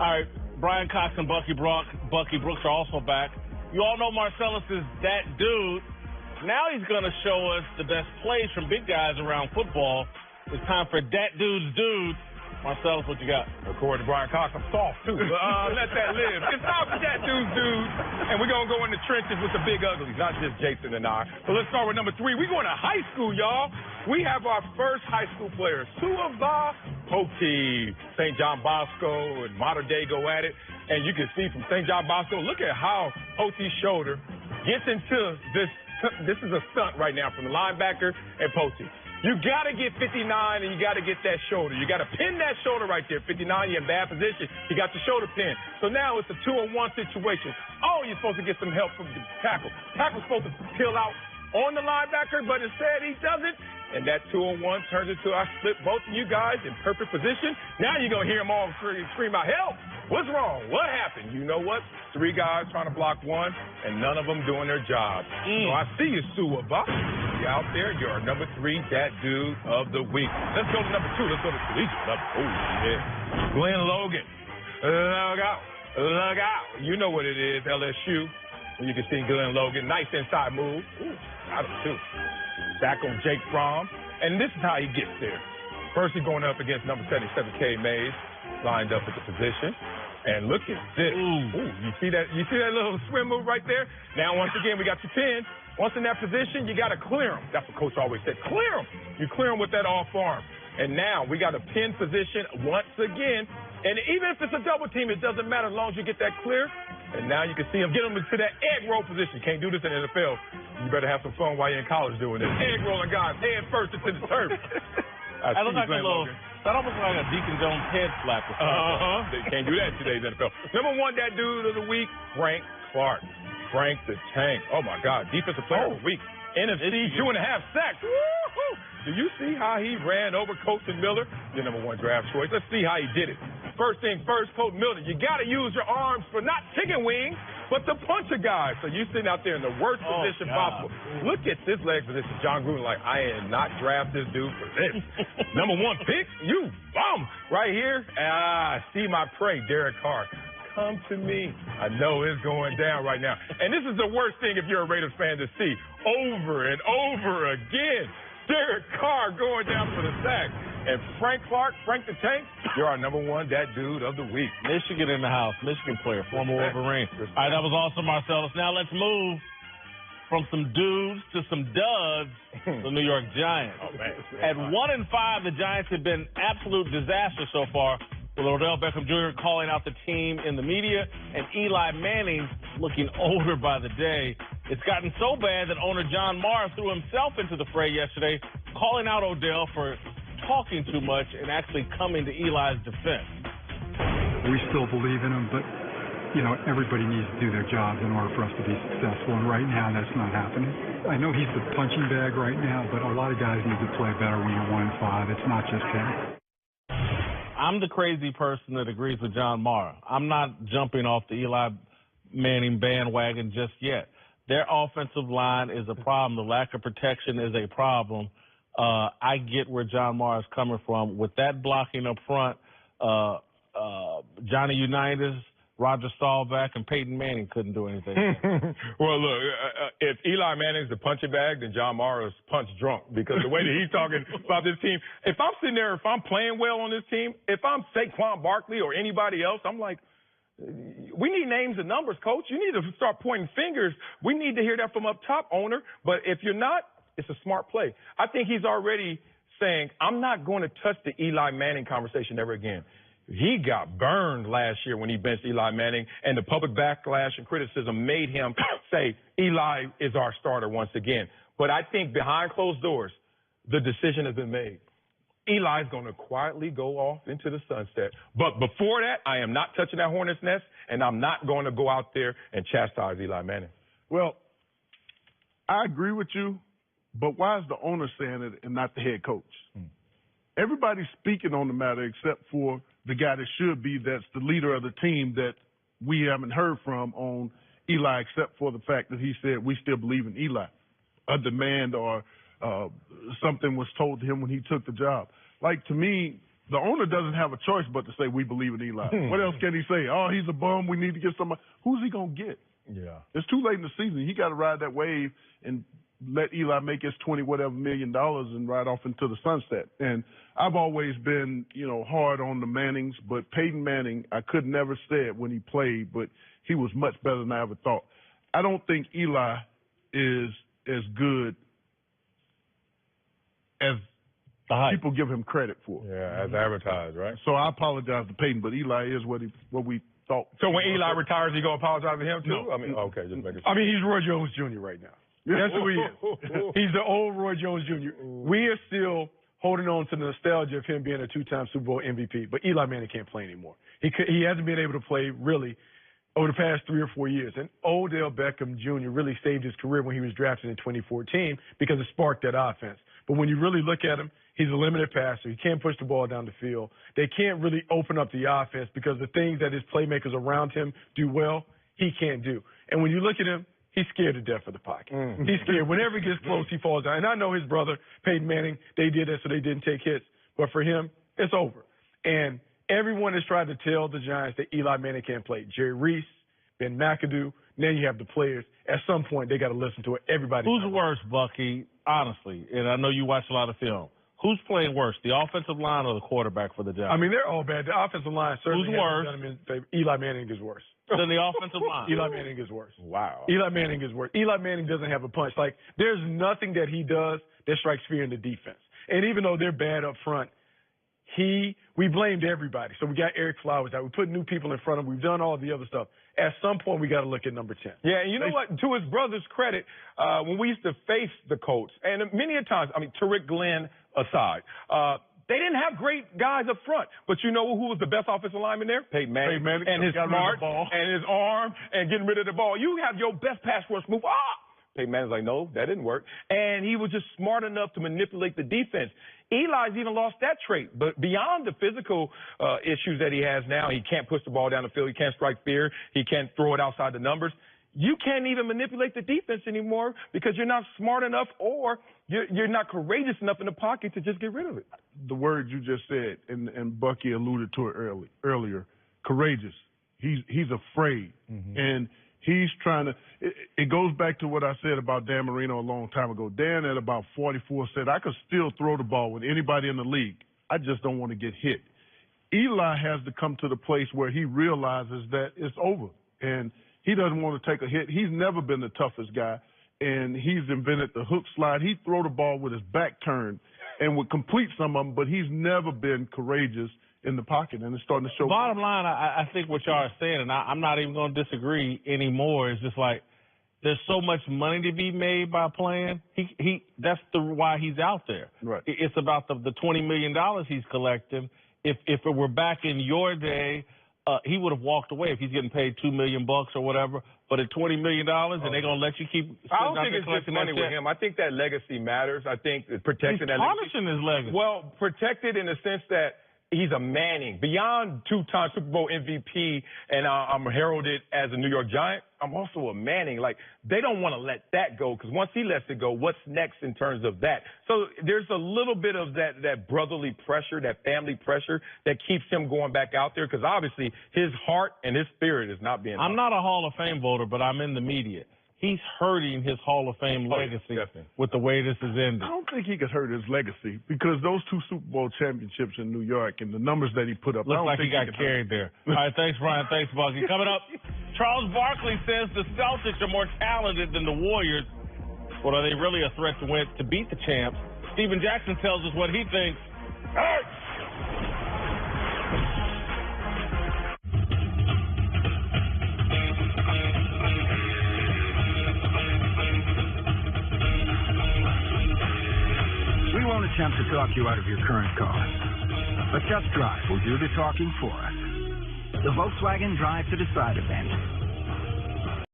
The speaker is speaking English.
All right, Brian Cox and Bucky Brooks are also back. You all know Marcellus is that dude. Now he's going to show us the best plays from big guys around football. It's time for That Dude's Dude. Marcellus, what you got? According to Brian Cox, I'm soft, too. But let that live. It's time for That Dude's Dude. And we're going to go in the trenches with the big uglies, not just Jason and I. So let's start with number 3. We're going to high school, y'all. We have our first high school players. 2 of the Hokie, St. John Bosco, and Mater Dei go at it. And you can see from St. John Bosco, look at how Hotie's shoulder gets into this. This is a stunt right now from the linebacker and Pote. You got to get 59 and you got to get that shoulder. You got to pin that shoulder right there. 59, you're in bad position. You got your shoulder pinned. So now it's a 2-on-1 situation. Oh, you're supposed to get some help from the tackle. Tackle's supposed to peel out on the linebacker, but instead he doesn't. And that 2-on-1 turns into I split both of you guys in perfect position. Now you're going to hear them all scream out, help! What's wrong? What happened? You know what? 3 guys trying to block 1, and none of them doing their job. So I see you, Suaba. You out there. You're number 3, That Dude of the Week. Let's go to number 2. Let's go to collegiate level. Oh, yeah. Glenn Logan. Look out. Look out. You know what it is, LSU. And you can see Glenn Logan. Nice inside move. Ooh, got him, too. Back on Jake Fromm. And this is how he gets there. First, he's going up against number 77, K. Mays, lined up at the position. And look at this. Ooh, you see that little swim move right there? Now, once again, we got your pin. Once in that position, you got to clear him. That's what Coach always said. Clear him. You clear him with that off arm. And now we got a pin position once again. And even if it's a double team, it doesn't matter as long as you get that clear. And now you can see him get him into that egg roll position. You can't do this in the NFL. You better have some fun while you're in college doing this. Egg rolling guys, head first into the turf. That looks like that almost like a Deacon Jones head slap. They can't do that in today's NFL. Number 1, That Dude of the Week, Frank Clark. Frank the Tank. Oh, my God. Defensive player of the week. NFC 2.5 sacks. Woo-hoo! Do you see how he ran over Colton Miller, your number 1 draft choice? Let's see how he did it. First thing first, Colton Miller, you got to use your arms for not chicken wings, but to punch a guy. So you're sitting out there in the worst position possible. Look at this leg position. John Gruden like, I am not draft this dude for this. Number 1 pick, you bum. Right here, see my prey, Derek Carr. Come to me. I know it's going down right now. And this is the worst thing if you're a Raiders fan to see over and over again. Derek Carr going down for the sack. And Frank Clark, Frank the Tank, you're our number 1 That Dude of the Week. Michigan in the house. Michigan player, former Wolverine. All right, that was awesome, Marcellus. Now let's move from some dudes to some duds, the New York Giants. Oh, man. At 1-5, the Giants have been absolute disaster so far, with Odell Beckham Jr. calling out the team in the media and Eli Manning looking older by the day. It's gotten so bad that owner John Mara threw himself into the fray yesterday, calling out Odell for talking too much and actually coming to Eli's defense. We still believe in him, but, you know, everybody needs to do their jobs in order for us to be successful, and right now that's not happening. I know he's the punching bag right now, but a lot of guys need to play better when you're 1-5. It's not just him. I'm the crazy person that agrees with John Mara. I'm not jumping off the Eli Manning bandwagon just yet. Their offensive line is a problem. The lack of protection is a problem. I get where John Mara is coming from. With that blocking up front, Johnny Unitas, Roger Staubach, and Peyton Manning couldn't do anything. Well, look, if Eli Manning's the punching bag, then John Mara's punch drunk, because the way that he's talking about this team, if I'm sitting there, if I'm playing well on this team, if I'm Saquon Barkley or anybody else, I'm like, we need names and numbers, coach. You need to start pointing fingers. We need to hear that from up top, owner. But if you're not, it's a smart play. I think he's already saying, I'm not going to touch the Eli Manning conversation ever again. He got burned last year when he benched Eli Manning, and the public backlash and criticism made him say, Eli is our starter once again. But I think behind closed doors, the decision has been made. Eli's going to quietly go off into the sunset. But before that, I am not touching that hornet's nest, and I'm not going to go out there and chastise Eli Manning. Well, I agree with you, but why is the owner saying it and not the head coach? Everybody's speaking on the matter except for the guy that should be, that's the leader of the team that we haven't heard from on Eli, except for the fact that he said we still believe in Eli. A demand or something was told to him when he took the job. Like, to me, the owner doesn't have a choice but to say we believe in Eli. What else can he say? Oh, he's a bum. We need to get somebody. Who's he gonna get? Yeah, it's too late in the season. He got to ride that wave and let Eli make his $20 million and ride off into the sunset. And I've always been, hard on the Mannings, but Peyton Manning, I could never say it when he played, but he was much better than I ever thought. I don't think Eli is as good as people give him credit for. Yeah, as advertised, right? So I apologize to Peyton, but Eli is what we thought. So when Eli retires, you gonna apologize to him too? No. I mean, okay, just making sure. I mean, he's Roy Jones Jr. right now. That's who he is. He's the old Roy Jones Jr. We are still holding on to the nostalgia of him being a two-time Super Bowl MVP, but Eli Manning can't play anymore. He hasn't been able to play really over the past 3 or 4 years. And Odell Beckham Jr. really saved his career when he was drafted in 2014 because it sparked that offense. But when you really look at him, he's a limited passer. He can't push the ball down the field. They can't really open up the offense because the things that his playmakers around him do well, he can't do. And when you look at him, he's scared to death of the pocket. He's scared. Whenever he gets close, he falls down. And I know his brother, Peyton Manning, they did that so they didn't take hits. But for him, it's over. And everyone has tried to tell the Giants that Eli Manning can't play. Jerry Reese, Ben McAdoo, now you have the players. At some point, they got to listen to it. Everybody. Who's worse, Bucky, honestly? And I know you watch a lot of film. Who's playing worse, the offensive line or the quarterback for the Giants? I mean, they're all bad. The offensive line certainly Who's worse? Done them in favor. Eli Manning is worse. Than the offensive line. Eli Manning is worse. Wow. Eli Manning is worse. Eli Manning doesn't have a punch. Like, there's nothing that he does that strikes fear in the defense. And even though they're bad up front, we blamed everybody. So we got Eric Flowers out. We put new people in front of him. We've done all the other stuff. At some point, we got to look at number 10. Yeah, and you know what? To his brother's credit, when we used to face the Colts, and many a times, I mean, Tariq Glenn aside, they didn't have great guys up front. But you know who was the best offensive lineman there? Peyton Manning. And his smart and his arm and getting rid of the ball. You have your best pass rush move. Peyton Manning's like, no, that didn't work. And he was just smart enough to manipulate the defense. Eli's even lost that trait. But beyond the physical issues that he has now, he can't push the ball down the field. He can't strike fear. He can't throw it outside the numbers. You can't even manipulate the defense anymore because you're not smart enough or you're not courageous enough in the pocket to just get rid of it. The word you just said, and Bucky alluded to it earlier, courageous. He's afraid. And he's trying to it goes back to what I said about Dan Marino a long time ago. Dan at about 44 said, I could still throw the ball with anybody in the league. I just don't want to get hit. Eli has to come to the place where he realizes that it's over. And he doesn't want to take a hit. He's never been the toughest guy. And he's invented the hook slide. He'd throw the ball with his back turned and would complete some of them, but he's never been courageous in the pocket, and it's starting to show. Bottom line, I think what y'all are saying, and I'm not even going to disagree anymore, is just like there's so much money to be made by playing. That's why he's out there. Right. It's about the $20 million he's collecting. If it were back in your day, he would have walked away if he's getting paid $2 million or whatever. But at $20 million, and they're going to let you keep. I don't think it's just money with him. I think that legacy matters. I think protecting that legacy. He's tarnishing his legacy. Well, protected in the sense that he's a Manning. Beyond two-time Super Bowl MVP, and I'm heralded as a New York Giant, I'm also a Manning. Like, they don't want to let that go because once he lets it go, what's next in terms of that? So there's a little bit of that brotherly pressure, that family pressure that keeps him going back out there because obviously his heart and his spirit is not being. I'm not a Hall of Fame voter, but I'm in the media. He's hurting his Hall of Fame legacy with the way this is ending. I don't think he could hurt his legacy because those 2 Super Bowl championships in New York and the numbers that he put up. Looks like he got carried there. All right, thanks, Brian. Thanks, Bucky. Coming up, Charles Barkley says the Celtics are more talented than the Warriors. But are they really a threat to beat the champs? Steven Jackson tells us what he thinks. Hey! We won't attempt to talk you out of your current car, but Just Drive will do the talking for us. The Volkswagen Drive to Decide event